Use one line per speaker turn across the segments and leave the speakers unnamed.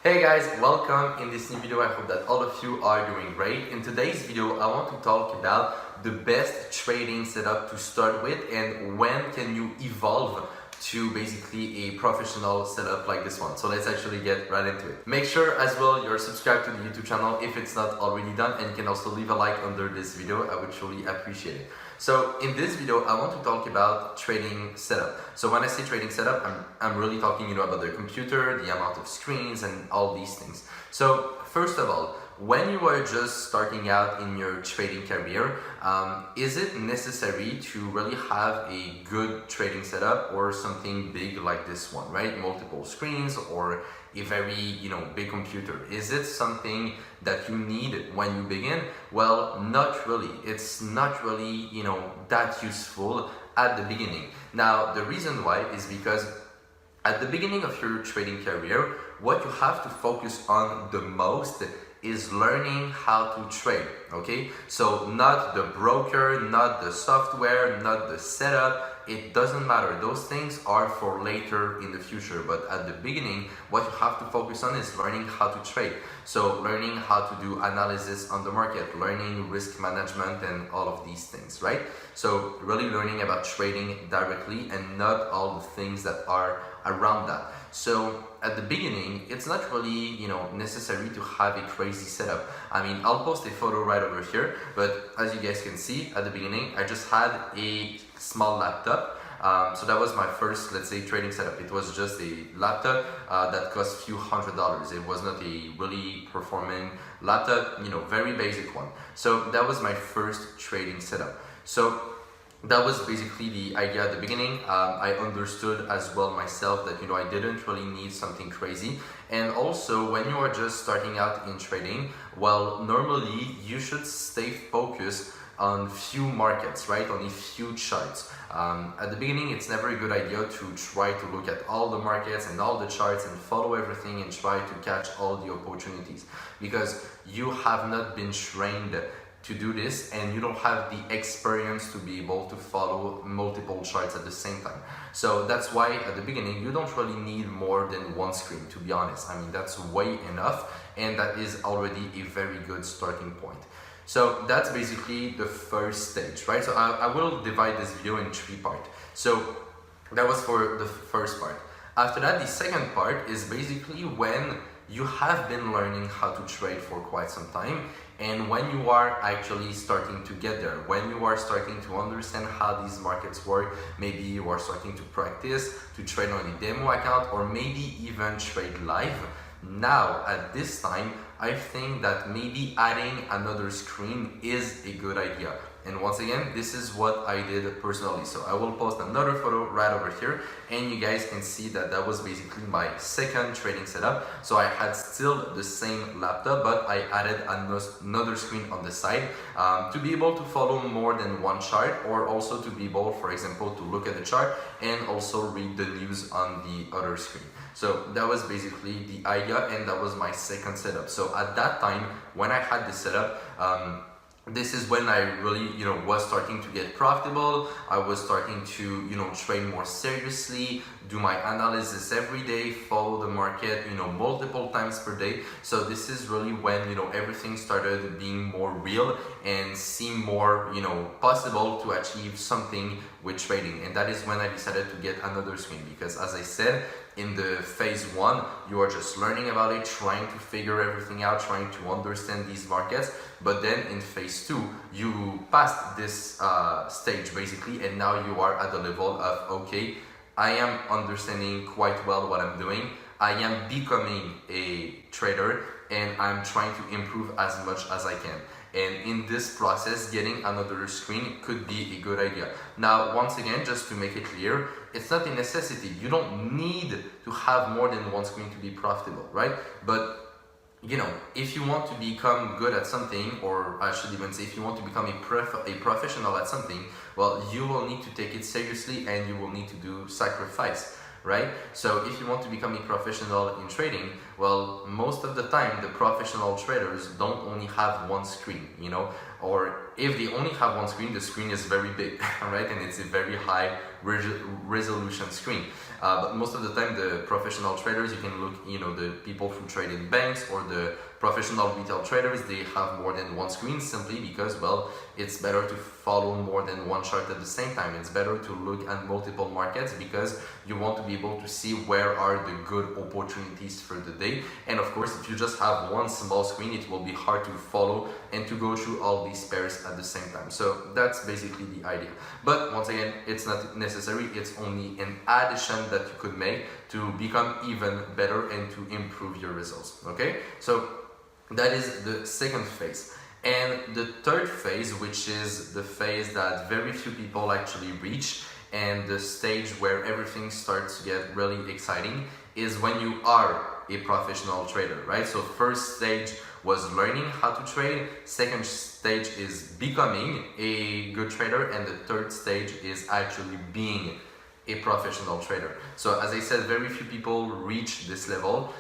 Hey guys, welcome in this new video. I hope that all of you are doing great. In today's video, I want to talk about the best trading setup to start with and when can you evolve to basically a professional setup like this one. So let's actually get right into it. Make sure as well you're subscribed to the YouTube channel if it's not already done, and you can also leave a like under this video. I would truly appreciate it. So in this video, I want to talk about trading setup. So when I say trading setup, I'm really talking about the computer, the amount of screens and all these things. So first of all, when you are just starting out in your trading career, is it necessary to really have a good trading setup or something big like this one, right? Multiple screens or a very, big computer. Is it something that you need when you begin? Well, not really. It's not really, that useful at the beginning. Now, the reason why is because at the beginning of your trading career, what you have to focus on the most is learning how to trade, okay? So not the broker, not the software, not the setup, it doesn't matter. Those things are for later in the future, but at the beginning, what you have to focus on is learning how to trade. So learning how to do analysis on the market, learning risk management and all of these things, right? So really learning about trading directly and not all the things that are around that. So at the beginning, it's not really, necessary to have a crazy setup. I mean, I'll post a photo right over here, but as you guys can see, at the beginning, I just had a small laptop. So that was my first, let's say, trading setup. It was just a laptop that cost a few $100s. It was not a really performing laptop, very basic one. So that was my first trading setup. So that was basically the idea at the beginning. I understood as well myself that I didn't really need something crazy. And also when you are just starting out in trading, well, normally you should stay focused on few markets, right? On a few charts. At the beginning, it's never a good idea to try to look at all the markets and all the charts and follow everything and try to catch all the opportunities, because you have not been trained to do this and you don't have the experience to be able to follow multiple charts at the same time. So that's why at the beginning you don't really need more than one screen, to be honest. I mean, that's way enough, and that is already a very good starting point. So that's basically the first stage, right? So I will divide this video in three parts. So that was for the first part. After that, the second part is basically when you have been learning how to trade for quite some time, and when you are actually starting to get there, when you are starting to understand how these markets work, maybe you are starting to practice to trade on a demo account or maybe even trade live. Now at this time, I think that maybe adding another screen is a good idea. And once again, this is what I did personally. So I will post another photo right over here, and you guys can see that that was basically my second trading setup. So I had still the same laptop, but I added another screen on the side to be able to follow more than one chart, or also to be able, for example, to look at the chart and also read the news on the other screen. So that was basically the idea, and that was my second setup. So at that time, when I had this setup, this is when I really, was starting to get profitable. I was starting to, trade more seriously, do my analysis every day, follow the market, multiple times per day. So this is really when, everything started being more real and seem more, possible to achieve something with trading. And that is when I decided to get another screen, because as I said, in the phase one, you are just learning about it, trying to figure everything out, trying to understand these markets. But then in phase two, you passed this stage basically, and now you are at the level of, okay, I am understanding quite well what I'm doing. I am becoming a trader, and I'm trying to improve as much as I can. And in this process, getting another screen could be a good idea. Now, once again, just to make it clear, it's not a necessity. You don't need to have more than one screen to be profitable, right? But if you want to become good at something, or I should even say if you want to become a professional at something, well, you will need to take it seriously and you will need to do sacrifice, right? So if you want to become a professional in trading, Well, most of the time the professional traders don't only have one screen, or if they only have one screen, the screen is very big, right? And it's a very high resolution screen. But most of the time the professional traders, you can look, the people who trade in banks or the professional retail traders, they have more than one screen simply because, well, it's better to follow more than one chart at the same time. It's better to look at multiple markets because you want to be able to see where are the good opportunities for the day. And of course, if you just have one small screen, it will be hard to follow and to go through all these pairs at the same time. So that's basically the idea. But once again, it's not necessary. It's only an addition that you could make to become even better and to improve your results. Okay, so that is the second phase. And the third phase, which is the phase that very few people actually reach, and the stage where everything starts to get really exciting, is when you are a professional trader, right? So first stage was learning how to trade, second stage is becoming a good trader, and the third stage is actually being a professional trader. So as I said, very few people reach this level.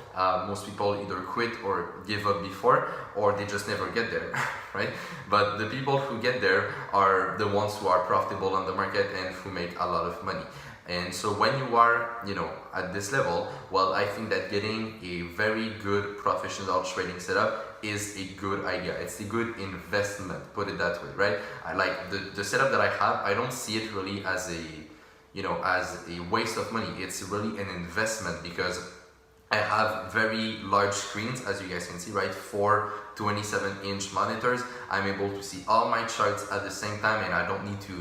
Most people either quit or give up before, or they just never get there, right? But the people who get there are the ones who are profitable on the market and who make a lot of money. And so when you are, at this level, well, I think that getting a very good professional trading setup is a good idea. It's a good investment, put it that way, right? I like the setup that I have. I don't see it really as a waste of money. It's really an investment because I have very large screens, as you guys can see, right? 4 27-inch monitors. I'm able to see all my charts at the same time, and I don't need to,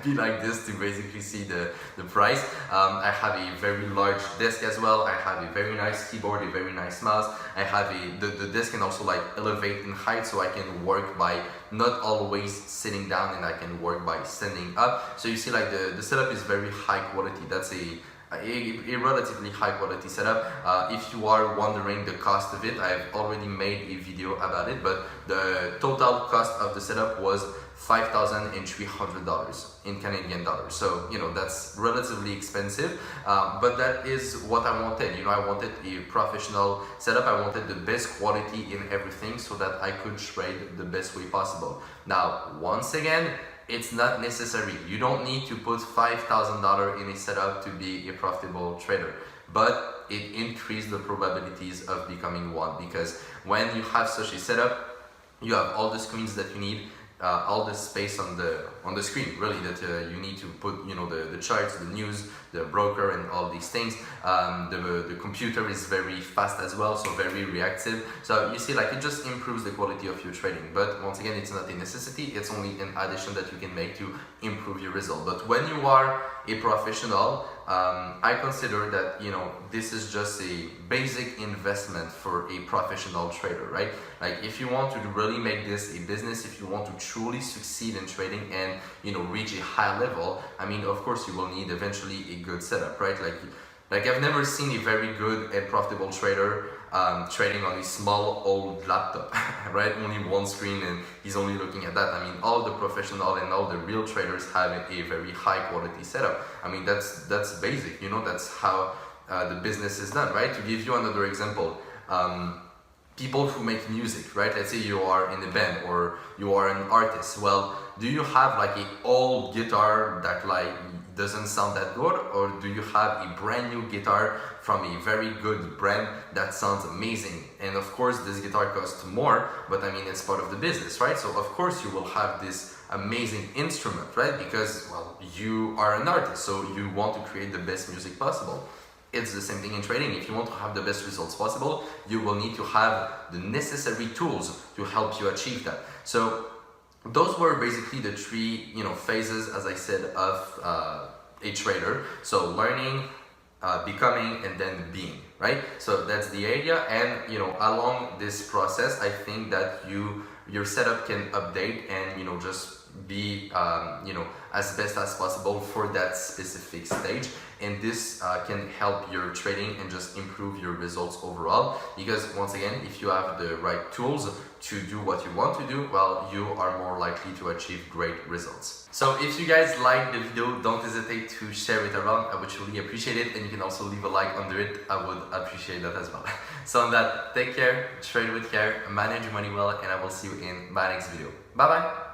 be like this to basically see the price. I have a very large desk as well. I have a very nice keyboard, a very nice mouse. I have the desk can also like elevate in height, so I can work by not always sitting down, and I can work by standing up. So you see, like the setup is very high quality. That's a relatively high quality setup. If you are wondering the cost of it, I've already made a video about it, but the total cost of the setup was $5,300 in Canadian dollars. So, that's relatively expensive, but that is what I wanted. I wanted a professional setup. I wanted the best quality in everything so that I could trade the best way possible. Now, once again, it's not necessary. You don't need to put $5,000 in a setup to be a profitable trader, but it increases the probabilities of becoming one, because when you have such a setup, you have all the screens that you need, all the space on the screen, really, that you need to put, the charts, the news, the broker, and all these things. The computer is very fast as well, so very reactive. So you see, like, it just improves the quality of your trading. But once again, it's not a necessity. It's only an addition that you can make to improve your result. But when you are a professional, I consider that, this is just a basic investment for a professional trader, right? Like, if you want to really make this a business, if you want to truly succeed in trading and, reach a high level, I mean, of course, you will need eventually a good setup, right? Like I've never seen a very good and profitable trader trading on a small old laptop, right? Only one screen, and he's only looking at that. I mean, all the professional and all the real traders have a very high quality setup. I mean, that's basic, that's how the business is done, right? To give you another example, people who make music, right? Let's say you are in a band or you are an artist. Well, do you have like an old guitar that like doesn't sound that good, or do you have a brand new guitar from a very good brand that sounds amazing? And of course, this guitar costs more, but I mean, it's part of the business, right? So of course you will have this amazing instrument, right? Because, well, you are an artist, so you want to create the best music possible. It's the same thing in trading. If you want to have the best results possible, you will need to have the necessary tools to help you achieve that. So those were basically the three, phases, as I said, of a trader. So learning, becoming, and then being, right? So that's the idea. And along this process, I think that your setup can update and just be as best as possible for that specific stage, and this can help your trading and just improve your results overall, because once again, if you have the right tools to do what you want to do, well, you are more likely to achieve great results. So if you guys like the video, don't hesitate to share it around. I would truly appreciate it, and you can also leave a like under it. I would appreciate that as well. So on that, take care, trade with care, manage your money well, and I will see you in my next video. Bye bye.